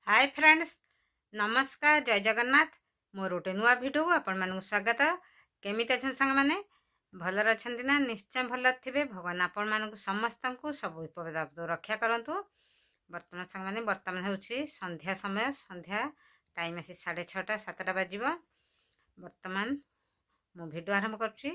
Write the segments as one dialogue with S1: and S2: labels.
S1: Hi friends, नमस्कार, जय जगन्नाथ। मोर गोटे नुआ भिडियो को आपण मानक स्वागत। केमिति अछन संग माने भलर अछंती ना? निश्चय भल थिबे। भगवान आपण मानक समस्त को सब विपद आपद रक्षा करंतु। वर्तमान संग माने वर्तमान होउछि संध्या समय। संध्या टाइम आसी 6:30 7टा बाजिबो। वर्तमान मो भिडियो आरंभ करछि।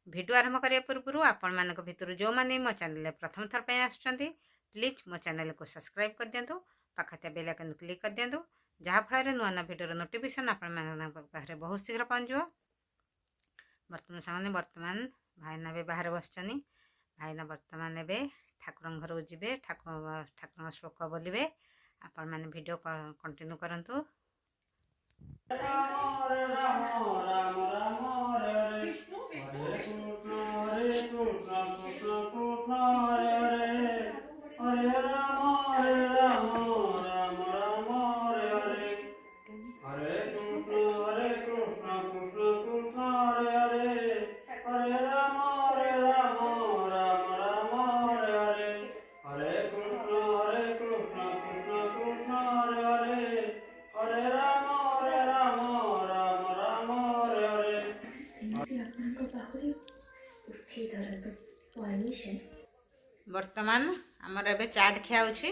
S1: भिडियो आरंभ करिया पूर्व आपण मानक भितर जो माने मो चैनल प्रथम थर पे आछंती, प्लीज मो चैनल को सब्सक्राइब कर दियंतु। पाखते बेल आइकन क्लिक कर दियंतु, जहाँ फल नुआ नुआ भिडियो नोटिफिकेशन आपण पाखे बहुत शीघ्र पहुँचो। वर्तमान सामने वर्तमान भाईना भी बाहर बसचनी। भाईना वर्तमान एबे ठाकुर घर जीवे, ठाकुर श्लोक बोलिबे। आपण माने वीडियो कंटिन्यू करंतु। वर्तमान आमर एबे चाट खिया होछि।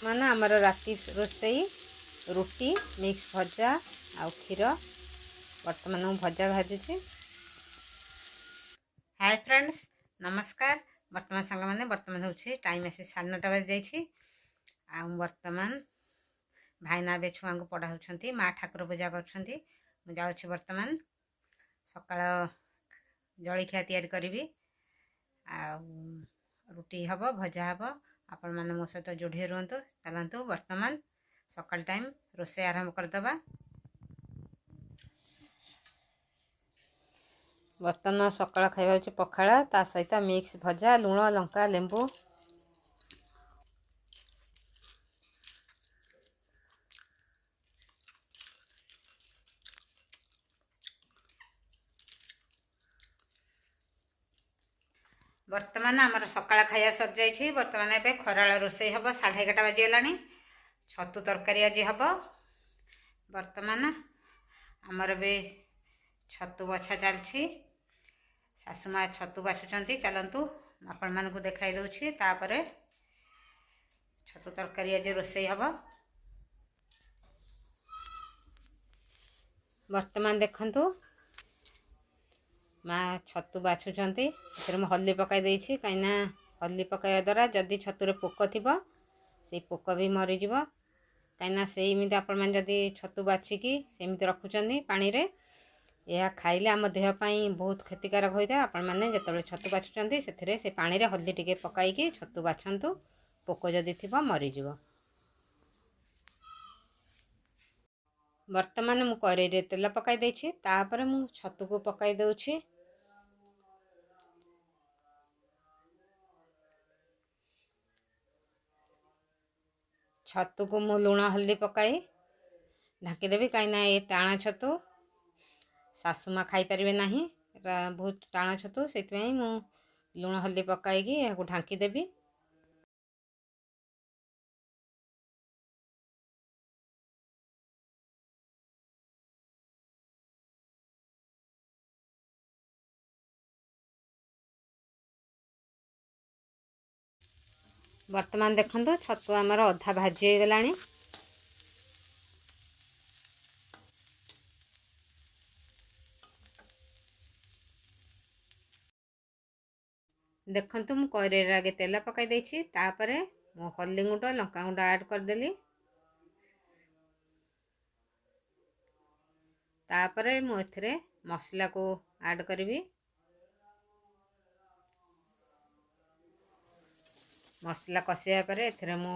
S1: माने आमर राति रोसई रुटी मिक्स भजा आ क्षीर। वर्तमान मु भजा भाजुछि। हाय फ्रेंड्स, नमस्कार। वर्तमान संग माने वर्तमान होछि टाइम आसी 9:30 बज जाइछि। आ वर्तमान भाईना बे छुआ को पढ़ाउछंती, माँ ठाकुर पूजा करछंती। मु जाउछि वर्तमान सकाळ जळखिया तैयारी करिवि। आ रुटी हबो, भजा हबो। आपण माने मो सहित जोड़ी रुहतु। चलतु वर्तमान सकाल टाइम रोसे आरंभ करदबा। वर्तमान सकाळ खाइबा होछि पखाळ, ता सहित मिक्स भजा, लुण लंका लेंबू। वर्तमान आमर सकाळ खाइया सर जाइछि। वर्तमान एबे खराळ रोसई हबो। 11:30 बाजिगलानी। छतु तरकारी आज हबो। वर्तमान आमर बे छतु बछा चलछि। सासुमा छतु बाछुचंती। चलंतु आपण मानकु देखाइ दउछि। तापरे छतु तरकारी आज रोसई हबो। वर्तमान देखंतु माँ छतु बाछुचंती। एथरे मु हल्दी पकाई देइछि, काइना हल्दी पकाया द्वारा जदि छतुरे पोक थिबो से पोक भी मरी जिवो। काइना सेमिति आपण माने जदि छतु बाछिकी सेमिति रखुचंदी पानी रे, यह खाइले आम देह पई बहुत क्षतिकारक होइता। आपण माने जतबे छतु बाछुचंती सेथरे से पानी रे हल्दी टिके पकाइकी छतु बाछंतु, पोक जदि थिबो मरी जिवो। वर्तमान मु कड़ाई रे तेल पकाई देइछि। तापरे मु छतु को पकाई दउछि। छतु को मु लुण हल्दी पकाई ढाकीदेवी, कहीं ये टाणा छतु सासुमा खाई पारे ना, बहुत टाणा छतु, से मु लुण हल्दी पकाई ढाकीदेवी। वर्तमान देखंतु छतु आमर अधा भाजी हो गलानी। देखंतु मु कड़ाई रे आगे तेल पकाई देइछि। तापरे मु हल्दी गुंड लंका गुंड ऐड करदेली। तापरे मु एथरे मसला को ऐड करिवि। मसला कसिया पर एथरे मु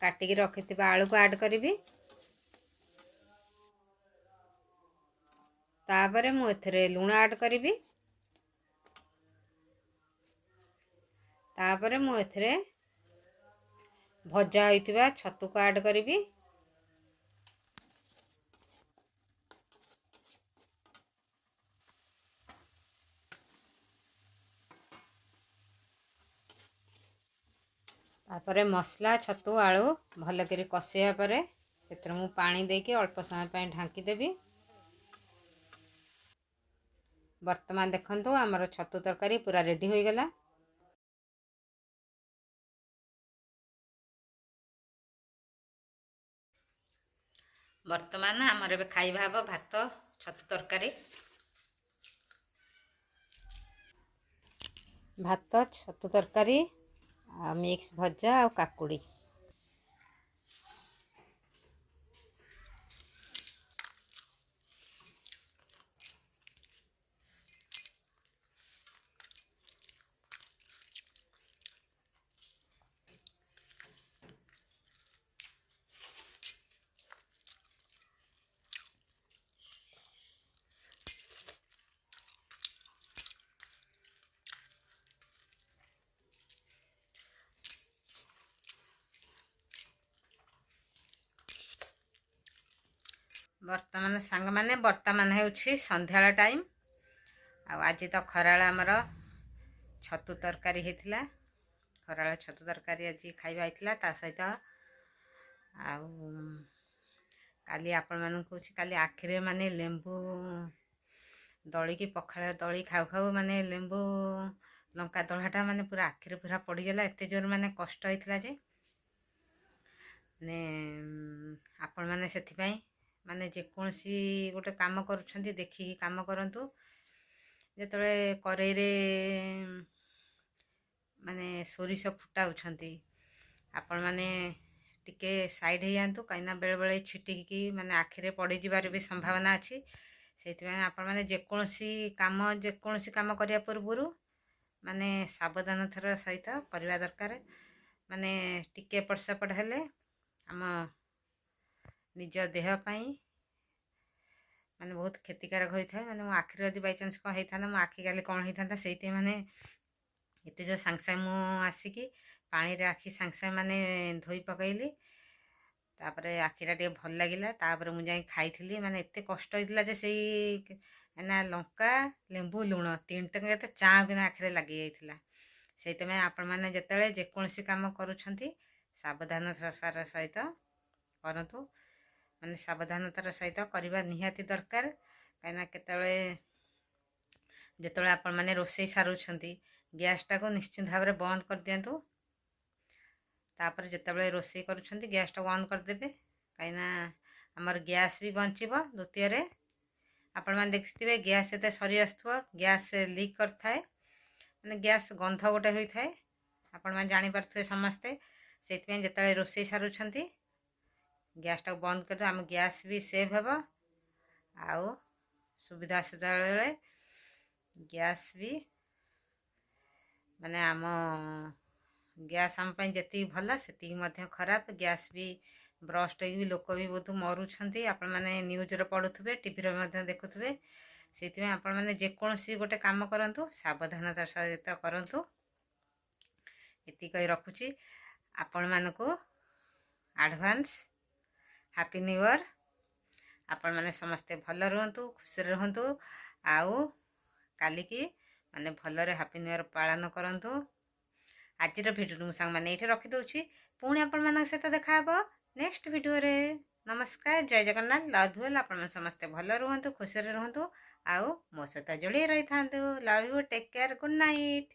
S1: काटिकी रखिथिबा आलू को ऐड करिवि। तापरे मु एथरे लुण ऐड करिवि। तापरे मु एथरे भजा होइथिबा छतु को ऐड करिवि। तापर मसला छतु आलू भलकरी कषाइया पर से मु पानी देके अल्प समय ढांकीदेवी। वर्तमान देखंतु आमर छतु तरकारी पूरा रेडी हो गला। वर्तमान आमर ए खाइबा हम भात छतु तरकारी। भात छतु तरकारी मिक्स भजा और काकुड़ी। वर्तमान सांग माने वर्तमान होउछि संध्याला टाइम। आज तो खराला आमर छतु तरकारी हेतिला। खराला छतु तरकारी आज खाइबा हेतिला ता सहित काली आपण मानकु काली आखिरे माने लेंबू दली की पखाला दली खाऊ खाऊ माने लेंबू लंका दलाटा माने पूरा आखिरे पूरा पड़गला। एत जोर माने कष्ट होइतिला जे माने आपण माने सेथिपाई माने जेकोसी गोटे काम करुछंती देखिकी काम करंतु। जेतबे करेई रे माने सोरिष फुटाउछंती आपण माने टिके साइड हो जातु कहीं बेले बेले छिटिकी माने आखिरे पड़ जिबार भी संभावना अच्छी। से आपण माने जेकोसी काम करिया पूर्वरु माने सावधानतार सहित करवा दरकार। माने टिके एपट सेपट हेले आम निज देह पाई माने बहुत क्षतिकारक होता है। माने मो आखिर यदि बाई चान्स कौन होता मो आखि काली कौन होता से माने एत जो सांग सांग मु आसिकी पानी रे आखि सांग सांग माने धोई पकईली। तापरे आखिटा टे भल लगिला तापरे मु जाई खाइथिली। माने एते कष्ट होइतिला जे सेई ना लंका लेंबू लुण तीन टंका तो चाँ किना आखिरे लगी जाइथिला। सेते में आपण माने जेतेले जेकोसी काम करूछंती सावधानतार सहित करंतु। माने सावधानतार सहित करबा निहाती दरकार। कहिना केतले जेतले आपण माने रोषेई सारुछंती गैस टाको निश्चित भाव में बंद कर दियंतु। तापर जेतबे रोषेई करूछंती गैस टा बंद कर देबे कहीं आमर गैस भी बंचिबो। द्वितीय रे आपण माने देखिथिबे गैस एते सरी आस्थुवा गैस लीक करथाए माने गैस गंध गोटे होई थाए आपण माने जानि पारथुए समस्ते। सेति जेतबे रोषेई सारुछंती गैस टा बंद कर आम गैस भी सेव हेबो आउ सुविधा सुविधा गैस भी माने आम गैस आम जी भल से खराब। गैस भी ब्रस्ट भी लोक भी बहुत मरुछंती आपण माने न्यूज रे पढुथबे टीवी रे देखुथबे। से आपण माने जेकोसी गोटे काम करंतु सावधानतार सहित करंतु। एति कहि रखुची आपण मानको एडवांस हैप्पी न्यू ईयर। आपण माने समस्ते भल रहंतु खुशी रहंतु आउ काली की माने भलरे हैप्पी न्यू ईयर पालन करंतु। आज भिडियो मुझे मैंने ये रखीदे पुणी आपण मान सहित देखा नेक्स्ट वीडियो रे। नमस्कार जय जगन्नाथ लव यू। आप समस्ते भल रुहतु खुशी रुहतु आउ मो सहित जोड़ी रही था। Love you take care good night.